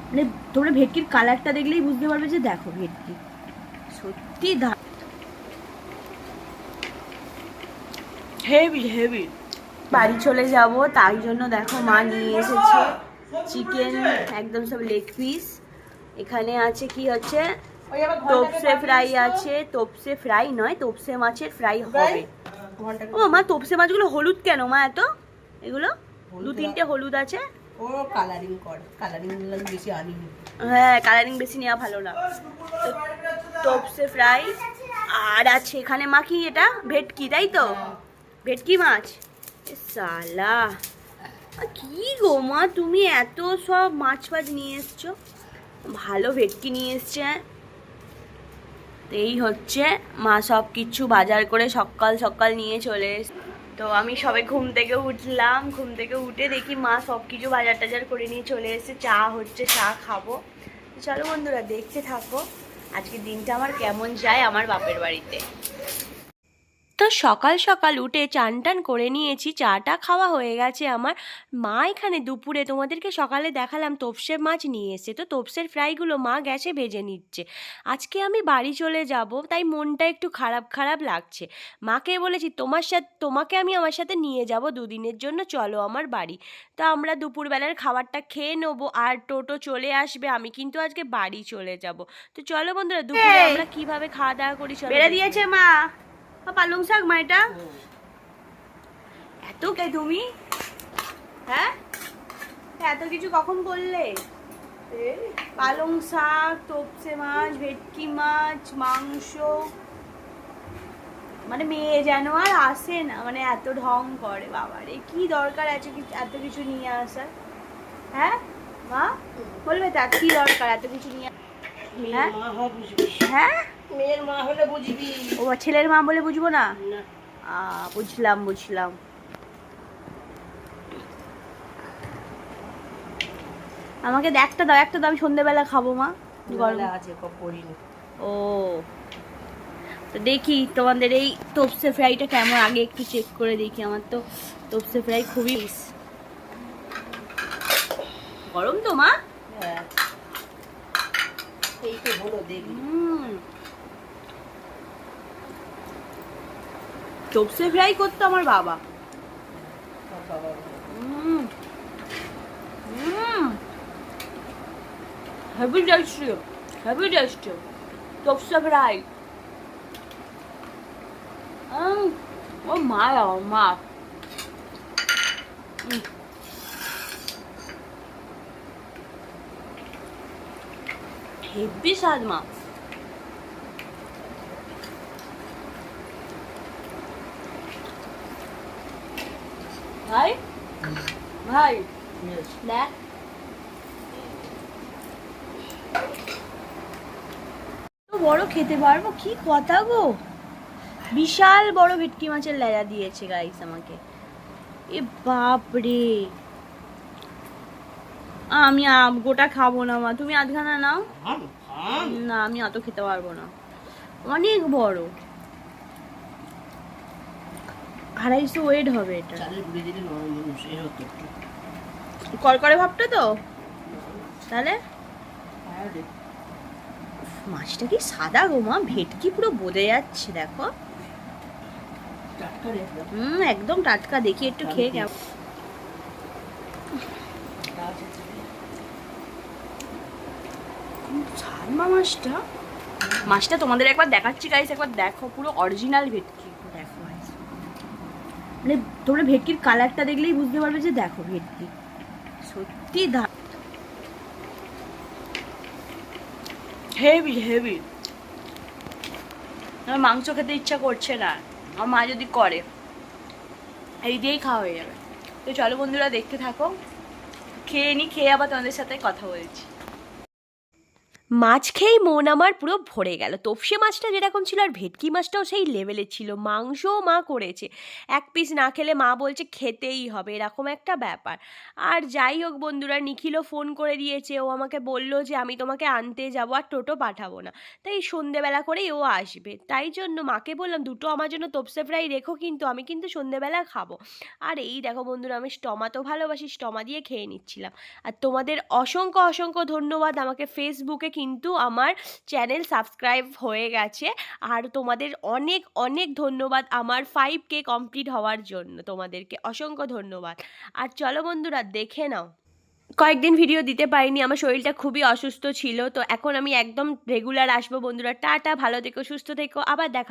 মানে তোমরা ভেটকির কালারটা দেখলেই বুঝতে পারবে যে দেখো ভেটকি সত্যি হেভি হেভি। বাড়ি চলে যাব, তাই জন্য দেখো মা নিয়ে এসেছে চিকেন, একদম সব লেগ পিস। এখানে আছে কি হচ্ছে তোপসে ফ্রাই আছে, তোপসে ফ্রাই নয় তোপসে মাছের ফ্রাই হবে। ও মা, তোপসে মাছগুলো হলুদ কেন মা এত? এগুলো দু তিনটে হলুদ আছে। ও কালারিং কর, কালারিং বেশি আনি। হ্যাঁ, কালারিং বেশি নেওয়া ভালো না। তোপসে ফ্রাই আর আছে এখানে মা কি এটা ভেটকি, তাই তো? ভেটকি মাছ। সালা কি গো মা, তুমি এত সব মাছ ফাছ নিয়ে এসছো, ভালো ভেটকি নিয়ে এসছে। এই হচ্ছে মা সব কিছু বাজার করে সকাল সকাল নিয়ে চলে এসছে। তো আমি সবে ঘুম থেকে উঠলাম, ঘুম থেকে উঠে দেখি মা সব কিছু বাজার টাজার করে নিয়ে চলে এসেছে। চা হচ্ছে, চা খাবো। চলো বন্ধুরা দেখতে থাকো আজকের দিনটা আমার কেমন যায় আমার বাপের বাড়িতে। তো সকাল সকাল উঠে চান টান করে নিয়েছি, চাটা খাওয়া হয়ে গেছে আমার। মা এখানে দুপুরে তোমাদেরকে সকালে দেখালাম তোপসে মাছ নিয়ে এসে, তো তোপসের ফ্রাইগুলো মা গ্যাসে ভেজে নিচ্ছে। আজকে আমি বাড়ি চলে যাব, তাই মনটা একটু খারাপ খারাপ লাগছে। মাকে বলেছি তোমাকে আমি আমার সাথে নিয়ে যাব দুদিনের জন্য, চলো আমার বাড়ি। তো আমরা দুপুরবেলার খাবারটা খেয়ে নেবো, আর টোটো চলে আসবে, আমি কিন্তু আজকে বাড়ি চলে যাব। তো চলো বন্ধুরা দুপুরে আমরা কিভাবে খাওয়া দাওয়া করি চলো। বেড়ে দিয়েছে মা পালং শাক, মা এটা এত কে তুমি? হ্যাঁ, এত কিছু কখন বললে? পালং শাক, তোপসে মাছ, ভেটকি মাছ, মাংস, মানে মেয়ে যেন আর আসে না, মানে এত ঢং করে। বাবারে কি দরকার আছে এত কিছু নিয়ে আসার? হ্যাঁ মা বলবে তা কি দরকার এত কিছু নিয়ে? হ্যাঁ হ্যাঁ, মেয়ের মা হলে বুঝবি। ও ছেলের মা বলে বুঝবো না? বুঝলাম বুঝলাম। আমাকে একটা দাও, একটা দাও, আমি সন্ধ্যেবেলা খাবো মা। গরম আছে করিনি। ও, তো দেখি তোমাদের এই তোপসে ফ্রাইটা কেমন, আগে একটু চেক করে দেখি। আমার তো তোপসে ফ্রাই খুবই গরম তো মা। হ্যাঁ, এই তো হলো দেখি। তোপসে ফ্রাই করতো আমার বাবা। হেভি টেস্টি, হেভি টেস্টি তোপসে ফ্রাই। ও মা, মা হেভি স্বাদ মা। ভাই ভাই দেখ, বড় খেতে পারবো? কি কথা গো, বিশাল বড় ভেটকি মাছের লেজা দিয়েছে গাইস আমাকে। এ বাপ রে, আমি গোটা খাবো না মা, তুমি আধখানা নাও। না আমি অত খেতে পারবো না, অনেক বড়, 250 ওয়েট হবে এটা। করকরে ভাবটা তো তাহলে। মাছটা কি সাদা গো মা, ভেটকি পুরো বোঝা যাচ্ছে দেখো। একদম টাটকা, দেখি একটু খেয়ে কেমন। সালমা মাছটা, মাছটা তোমাদের একবার দেখাচ্ছি গাইস, একবার দেখো পুরো অরিজিনাল ভেটকি দেখো গাইস। মানে তোমরা ভেটকির কালারটা দেখলেই বুঝতে পারবে যে দেখো ভেটকি সত্যি হেভি হেভি। আমার মাংস খেতে ইচ্ছা করছে না, আমার মা যদি করে এই দিয়েই খাওয়া হয়ে যাবে। তো চলো বন্ধুরা দেখতে থাকো, খেয়ে নি, খেয়ে আবার তোমাদের সাথে কথা বলছি। মাছ খেয়েই মন আমার পুরো ভরে গেল। তোপসে মাছটা যেরকম ছিল আর ভেটকি মাছটাও সেই লেভেলের ছিল, মাংসও মা করেছে, এক পিস না খেলে মা বলছে খেতেই হবে, এরকম একটা ব্যাপার। আর যাই হোক বন্ধুরা, নিখিলও ফোন করে দিয়েছে, ও আমাকে বলল যে আমি তোমাকে আনতে যাবো আর টোটো পাঠাবো না, তাই সন্ধেবেলা করেই ও আসবে। তাই জন্য মাকে বললাম দুটো আমার জন্য তোপসে ফ্রাই রেখো, কিন্তু আমি কিন্তু সন্ধেবেলা খাবো। আর এই দেখো বন্ধুরা, আমি স্টমা তো ভালোবাসি, স্টমা দিয়ে খেয়ে নিচ্ছিলাম। আর তোমাদের অসংখ্য অসংখ্য ধন্যবাদ, আমাকে ফেসবুকে কিন্তু আমার চ্যানেল সাবস্ক্রাইব হয়ে গেছে। আর তোমাদের অনেক অনেক ধন্যবাদ আমার 5K কমপ্লিট হওয়ার জন্য, তোমাদেরকে অসংখ্য ধন্যবাদ। আর চলো বন্ধুরা দেখে নাও, কয়েকদিন ভিডিও দিতে পারিনি, আমার শরীরটা খুবই অসুস্থ ছিল, তো এখন আমি একদম রেগুলার আসবো বন্ধুরা। টাটা, ভালো থেকো, সুস্থ থেকো, আবার দেখা